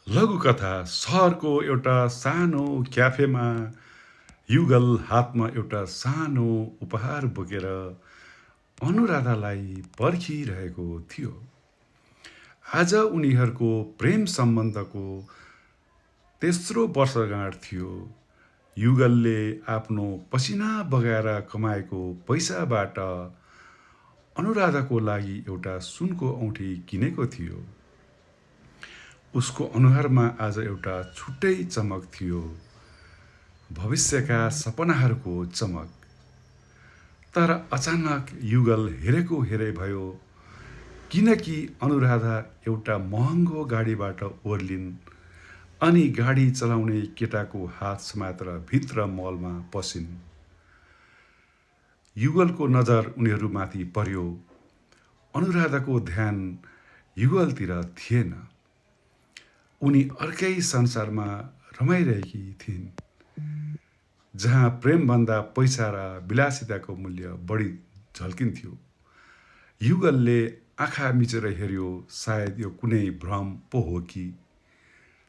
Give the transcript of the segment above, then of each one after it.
लघुकथा सहरको एउटा सानो क्याफेमा युगल हातमा एउटा सानो उपहार बोकेर अनुराधालाई पर्खिरहेको थियो। आज उनीहरूको प्रेम सम्बन्धको तेस्रो वर्षगाँठ थियो। युगलले आफ्नो पसिना बगाएर कमाएको पैसाबाट अनुराधाको लागि एउटा सुनको औँठी किनेको थियो। उसको अनुहारमा आज एउटा छुट्टै चमक थियो, भविष्यका सपनाहरूको चमक। तर अचानक युगल हेरेको हेरे भयो, किनकि अनुराधा एउटा महँगो गाडीबाट ओर्लिन् अनि गाडी चलाउने केटाको हात समातेर भित्र मलमा पसिन्। युगलको नजर उनीहरूमाथि पर्यो। अनुराधाको ध्यान युगलतिर थिएन। उनी अर्कै संसारमा रमाइरहेकी थिइन्, जहाँ प्रेमभन्दा पैसा र विलासिताको मूल्य बढी झल्किन्थ्यो। युगलले आँखा मिचेर हेऱ्यो, सायद यो कुनै भ्रम पो हो कि।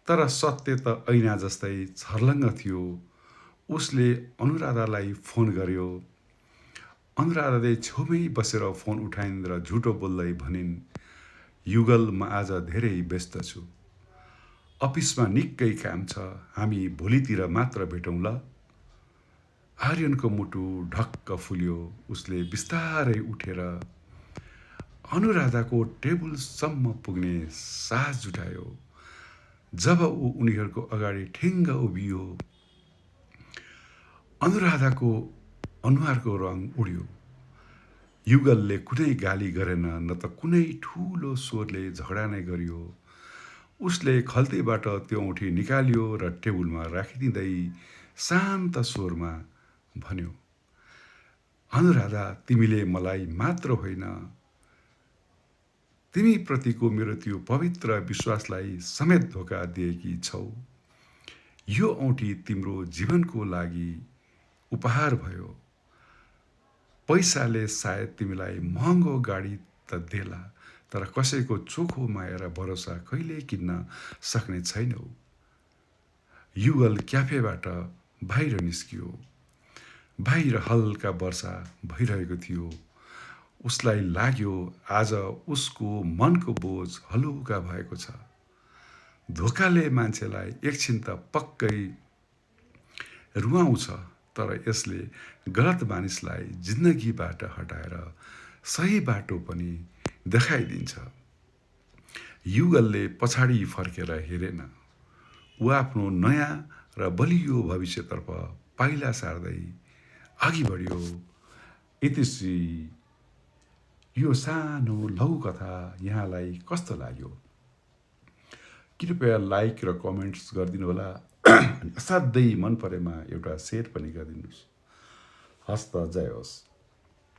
तर सत्य त ऐना जस्तै छर्लङ्ग थियो। उसले अनुराधालाई फोन गर्यो। अनुराधाले छेउमै बसेर फोन उठाइन् र झुटो बोल्दै भनिन्, युगल, म आज धेरै व्यस्त छु। अफिसमा निकै काम छ, हामी भोलितिर मात्र भेटौँ ल। आर्यनको मुटु ढक्क फुल्यो। उसले बिस्तारै उठेर अनुराधाको टेबलसम्म पुग्ने साहस जुटायो। जब ऊ उनीहरूको अगाडि ठिङ्ग उभियो, अनुराधाको अनुहारको रङ उड्यो। युगलले कुनै गाली गरेन, न त कुनै ठुलो स्वरले झगडा नै गरियो। उसले खल्तीबाट त्यो औँठी निकाल्यो र टेबलमा राखिदिँदै शान्त स्वरमा भन्यो, अनुराधा, तिमीले मलाई मात्र होइन, तिमीप्रतिको मेरो त्यो पवित्र विश्वासलाई समेत धोका दिएकी छौ। यो औँठी तिम्रो जीवनको लागि उपहार भयो। पैसाले सायद तिमीलाई महँगो गाडी त देला, तर कसैको चोखो माया र भरोसा कहिले किन्न सक्ने छैनौ। युगल क्याफेबाट बाहिर निस्कियो। बाहिर हल्का वर्षा भइरहेको थियो। उसलाई लाग्यो आज उसको मनको बोझ हलुका भएको छ। धोकाले मान्छेलाई एकछिन त पक्कै रुवाउँछ, तर यसले गलत मानिसलाई जिन्दगीबाट हटाएर सही बाटो पनि देखाइदिन्छ। युगलले पछाडि फर्केर हेरेन। ऊ आफ्नो नयाँ र बलियो भविष्यतर्फ पाइला सार्दै अघि बढ्यो। इतिश्री यो सानो लघुकथा यहाँलाई कस्तो लाग्यो? कृपया लाइक र कमेन्ट्स गरिदिनु होला। असाध्यै मन परेमा एउटा सेयर पनि गरिदिनुहोस्। हस्त, जय होस्।